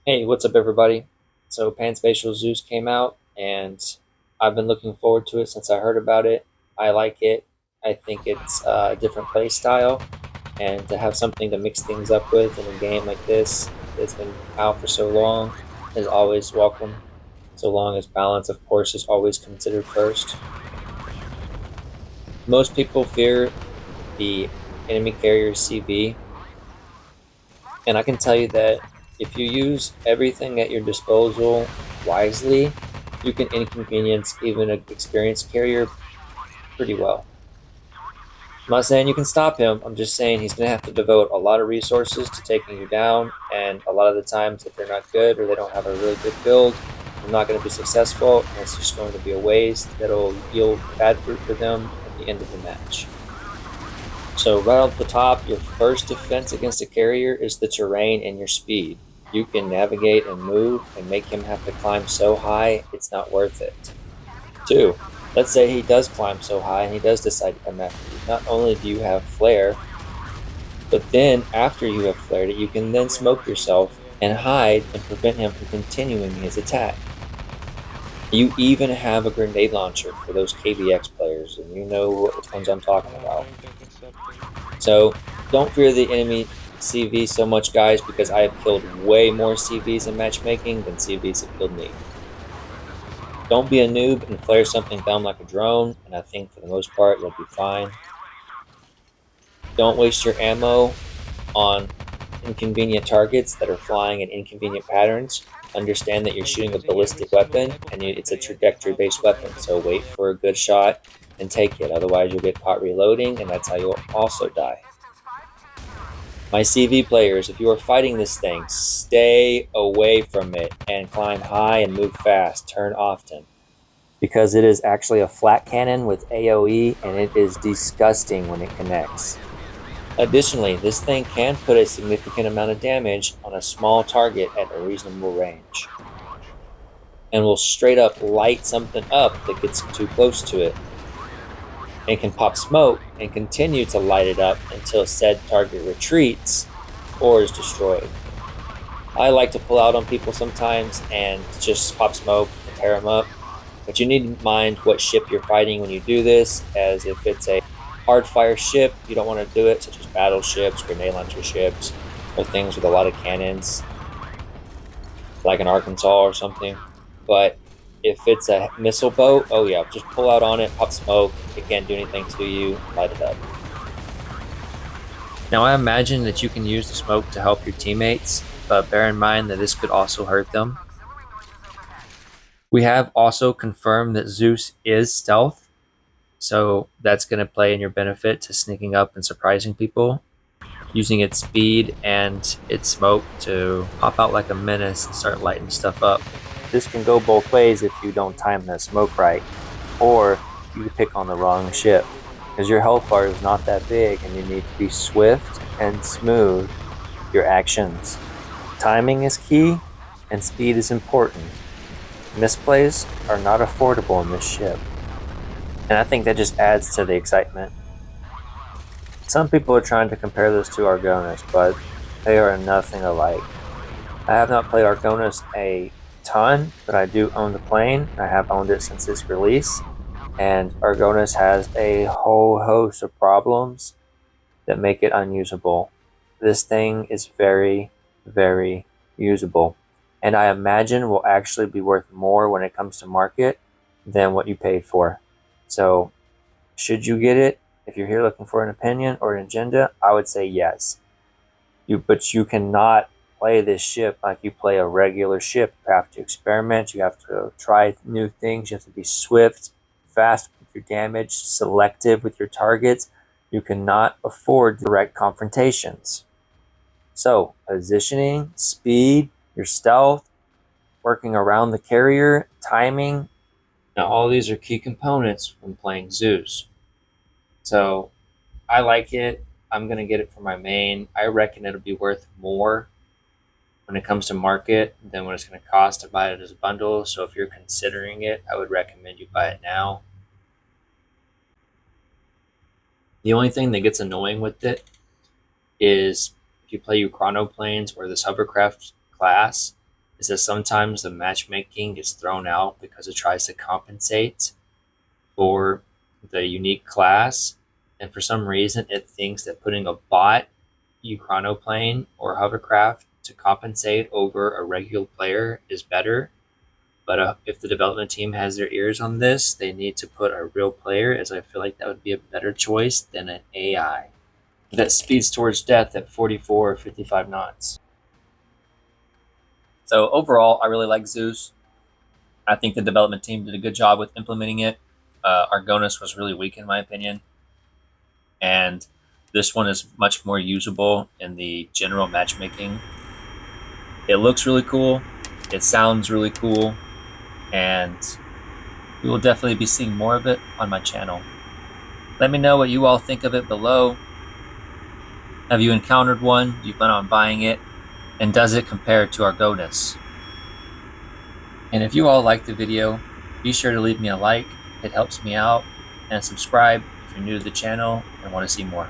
Hey, what's up, everybody? So, Spatial Zeus came out, and I've been looking forward to it since I heard about it. I like it. I think it's a different play style, and to have something to mix things up with in a game like this that's been out for so long is always welcome, so long as balance, of course, is always considered first. Most people fear the enemy carrier CV, and I can tell you that if you use everything at your disposal wisely, you can inconvenience even an experienced carrier pretty well. I'm not saying you can stop him. I'm just saying he's going to have to devote a lot of resources to taking you down. And a lot of the times, if they're not good or they don't have a really good build, they're not going to be successful. And it's just going to be a waste that'll yield bad fruit for them at the end of the match. So right off the top, your first defense against a carrier is the terrain and your speed. You can navigate and move and make him have to climb so high, it's not worth it. Two, let's say he does climb so high and he does decide to come after you. Not only do you have flare, but then after you have flared it, you can then smoke yourself and hide and prevent him from continuing his attack. You even have a grenade launcher for those KVX players, and you know which ones I'm talking about. So don't fear the enemy CV so much, guys, because I have killed way more CVs in matchmaking than CVs have killed me. Don't be a noob and flare something down like a drone, and I think for the most part you'll be fine. Don't waste your ammo on inconvenient targets that are flying in inconvenient patterns. Understand that you're shooting a ballistic weapon and it's a trajectory based weapon, so wait for a good shot and take it. Otherwise, you'll get caught reloading, and that's how you'll also die. My CV players, if you are fighting this thing, stay away from it and climb high and move fast. Turn often. Because it is actually a flat cannon with AoE and it is disgusting when it connects. Additionally, this thing can put a significant amount of damage on a small target at a reasonable range and will straight up light something up that gets too close to it and can pop smoke and continue to light it up until said target retreats or is destroyed. I like to pull out on people sometimes and just pop smoke and tear them up. But you need to mind what ship you're fighting when you do this, as if it's a hard fire ship, you don't want to do it, such as battleships, grenade launcher ships, or things with a lot of cannons, like an Arkansas or something. But if it's a missile boat, oh yeah, just pull out on it, pop smoke. It can't do anything to you. Light it up. Now, I imagine that you can use the smoke to help your teammates, but bear in mind that this could also hurt them. We have also confirmed that Zeus is stealth, so that's going to play in your benefit to sneaking up and surprising people, using its speed and its smoke to pop out like a menace and start lighting stuff up. This can go both ways if you don't time the smoke right, or you pick on the wrong ship, because your health bar is not that big and you need to be swift and smooth your actions. Timing is key, and speed is important. Misplays are not affordable in this ship, and I think that just adds to the excitement. Some people are trying to compare this to Argonis, but they are nothing alike. I have not played Argonis a ton, but I do own the plane. I have owned it since its release, and Argonis has a whole host of problems that make it unusable. This thing is very, very usable, and I imagine will actually be worth more when it comes to market than what you paid for. So, should you get it? If you're here looking for an opinion or an agenda, I would say yes. But you cannot play this ship like you play a regular ship. You have to experiment. You have to try new things. You have to be swift, fast with your damage, selective with your targets. You cannot afford direct confrontations. So, positioning, speed, your stealth, working around the carrier, timing. Now, all these are key components when playing Zeus. So, I like it. I'm going to get it for my main. I reckon it'll be worth more when it comes to market than what it's going to cost to buy it as a bundle. So if you're considering it, I would recommend you buy it now. The only thing that gets annoying with it is if you play Chronoplanes or this hovercraft class, is that sometimes the matchmaking gets thrown out because it tries to compensate for the unique class, and for some reason it thinks that putting a bot Uchronoplane or hovercraft to compensate over a regular player is better. But if the development team has their ears on this, they need to put a real player, as I feel like that would be a better choice than an AI that speeds towards death at 44 or 55 knots. So overall, I really like Zeus. I think the development team did a good job with implementing it. Argonis was really weak in my opinion, and this one is much more usable in the general matchmaking. It looks really cool, it sounds really cool, and we will definitely be seeing more of it on my channel. Let me know what you all think of it below. Have you encountered one? Do you plan on buying it? And does it compare to Argonis? And if you all liked the video, be sure to leave me a like. It helps me out. And subscribe if you're new to the channel and want to see more.